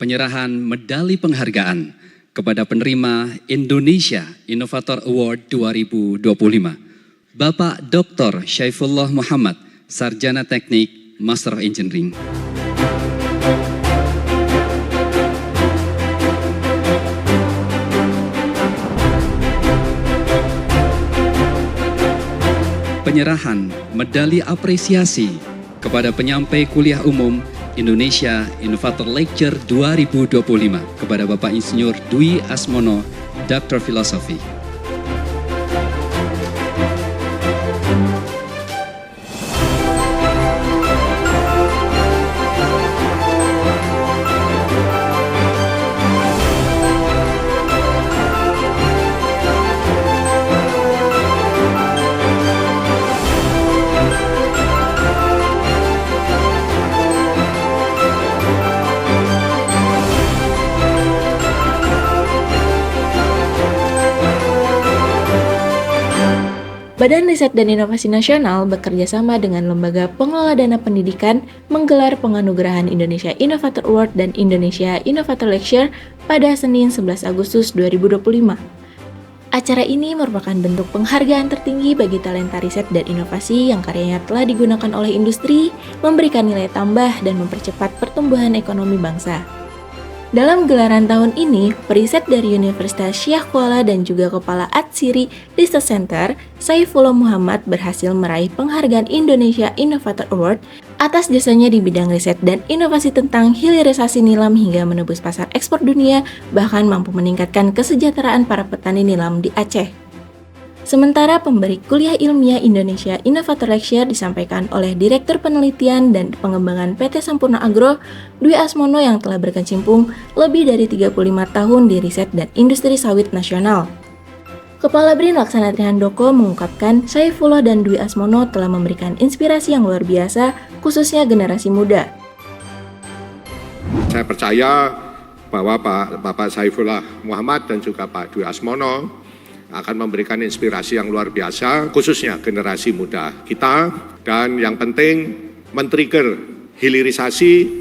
penyerahan medali penghargaan kepada penerima Indonesia Innovator Award 2025. Bapak Dr. Syaifullah Muhammad, Sarjana Teknik, Master of Engineering. Penyerahan medali apresiasi kepada penyampai kuliah umum Indonesia Innovator Lecture 2025 kepada Bapak Insinyur Dwi Asmono, Dr. Filosofi. Badan Riset dan Inovasi Nasional bekerja sama dengan Lembaga Pengelola Dana Pendidikan menggelar penganugerahan Indonesia Innovator Award dan Indonesia Innovator Lecture pada Senin 11 Agustus 2025. Acara ini merupakan bentuk penghargaan tertinggi bagi talenta riset dan inovasi yang karyanya telah digunakan oleh industri, memberikan nilai tambah dan mempercepat pertumbuhan ekonomi bangsa. Dalam gelaran tahun ini, periset dari Universitas Syekh Kuala dan juga Kepala Atsiri Research Center, Saifullah Muhammad berhasil meraih penghargaan Indonesia Innovator Award atas jasanya di bidang riset dan inovasi tentang hilirisasi nilam hingga menembus pasar ekspor dunia, bahkan mampu meningkatkan kesejahteraan para petani nilam di Aceh. Sementara pemberi kuliah ilmiah Indonesia Innovator Lecture disampaikan oleh Direktur Penelitian dan Pengembangan PT Sampurna Agro, Dwi Asmono yang telah berkecimpung lebih dari 35 tahun di riset dan industri sawit nasional. Kepala BRIN Laksana Trihandoko mengungkapkan Saifullah dan Dwi Asmono telah memberikan inspirasi yang luar biasa, khususnya generasi muda. Saya percaya bahwa Bapak Saifullah Muhammad dan juga Pak Dwi Asmono akan memberikan inspirasi yang luar biasa, khususnya generasi muda kita, dan yang penting men-trigger hilirisasi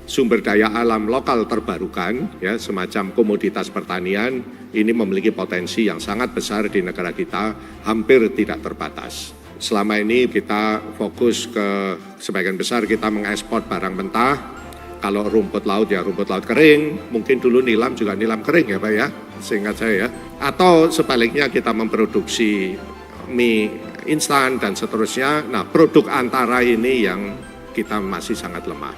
sumber daya alam lokal terbarukan, ya, semacam komoditas pertanian, ini memiliki potensi yang sangat besar di negara kita, hampir tidak terbatas. Selama ini kita fokus ke sebagian besar kita mengekspor barang mentah. Kalau rumput laut ya rumput laut kering, mungkin dulu nilam juga nilam kering ya Pak ya, seingat saya ya. Atau sebaliknya kita memproduksi mie instan dan seterusnya. Nah, produk antara ini yang kita masih sangat lemah.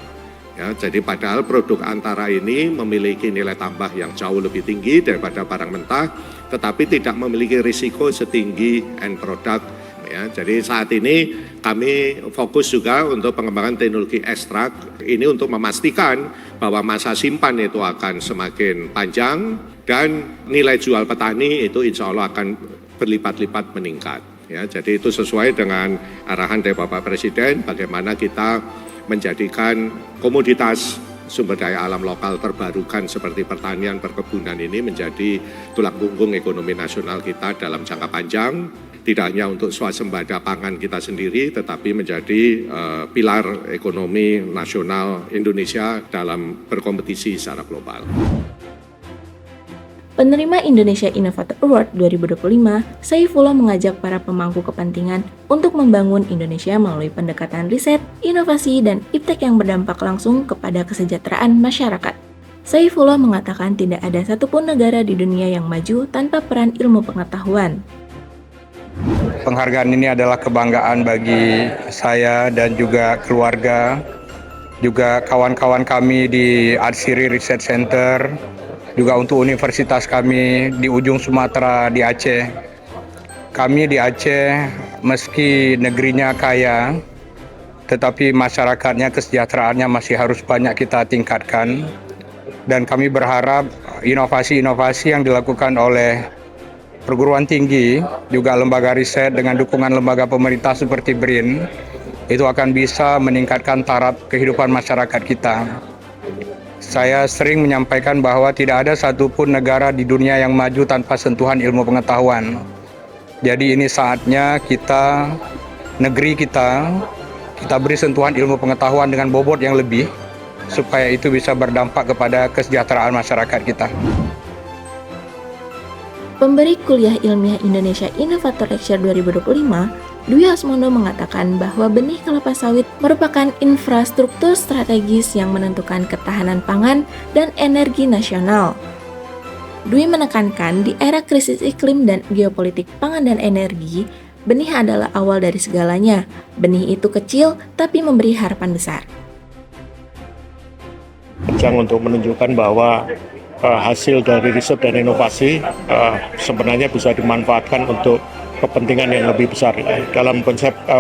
Ya, jadi padahal produk antara ini memiliki nilai tambah yang jauh lebih tinggi daripada barang mentah, tetapi tidak memiliki risiko setinggi end product. Ya, jadi saat ini kami fokus juga untuk pengembangan teknologi ekstrak ini untuk memastikan bahwa masa simpan itu akan semakin panjang dan nilai jual petani itu insya Allah akan berlipat-lipat meningkat. Ya, jadi itu sesuai dengan arahan dari Bapak Presiden bagaimana kita menjadikan komoditas sumber daya alam lokal terbarukan seperti pertanian, perkebunan ini menjadi tulang punggung ekonomi nasional kita dalam jangka panjang. Tidak hanya untuk swasembada pangan kita sendiri, tetapi menjadi pilar ekonomi nasional Indonesia dalam berkompetisi secara global. Penerima Indonesia Innovator Award 2025, Saifullah mengajak para pemangku kepentingan untuk membangun Indonesia melalui pendekatan riset, inovasi, dan iptek yang berdampak langsung kepada kesejahteraan masyarakat. Saifullah mengatakan tidak ada satupun negara di dunia yang maju tanpa peran ilmu pengetahuan. Penghargaan ini adalah kebanggaan bagi saya dan juga keluarga, juga kawan-kawan kami di Atsiri Research Center, juga untuk universitas kami di ujung Sumatera di Aceh. Kami di Aceh, meski negerinya kaya, tetapi masyarakatnya, kesejahteraannya masih harus banyak kita tingkatkan. Dan kami berharap inovasi-inovasi yang dilakukan oleh perguruan tinggi, juga lembaga riset dengan dukungan lembaga pemerintah seperti BRIN, itu akan bisa meningkatkan taraf kehidupan masyarakat kita. Saya sering menyampaikan bahwa tidak ada satupun negara di dunia yang maju tanpa sentuhan ilmu pengetahuan. Jadi ini saatnya kita, negeri kita beri sentuhan ilmu pengetahuan dengan bobot yang lebih, supaya itu bisa berdampak kepada kesejahteraan masyarakat kita. Pemberi kuliah ilmiah Indonesia Innovator Lecture 2025, Dwi Asmono mengatakan bahwa benih kelapa sawit merupakan infrastruktur strategis yang menentukan ketahanan pangan dan energi nasional. Dwi menekankan di era krisis iklim dan geopolitik pangan dan energi, benih adalah awal dari segalanya. Benih itu kecil tapi memberi harapan besar. Untuk menunjukkan bahwa hasil dari riset dan inovasi sebenarnya bisa dimanfaatkan untuk kepentingan yang lebih besar. Dalam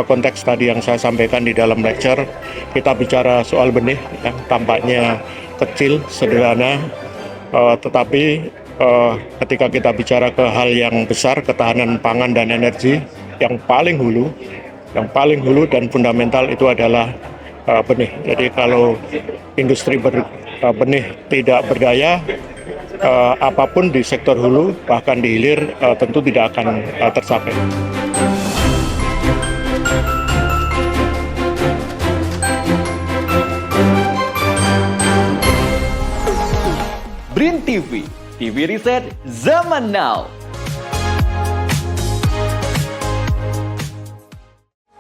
konteks tadi yang saya sampaikan di dalam lecture, kita bicara soal benih yang tampaknya kecil, sederhana, tetapi ketika kita bicara ke hal yang besar, ketahanan pangan dan energi, yang paling hulu dan fundamental itu adalah benih. Jadi kalau industri benih tidak berdaya, apapun di sektor hulu bahkan di hilir tentu tidak akan tercapai. BRIN TV, TV riset zaman now.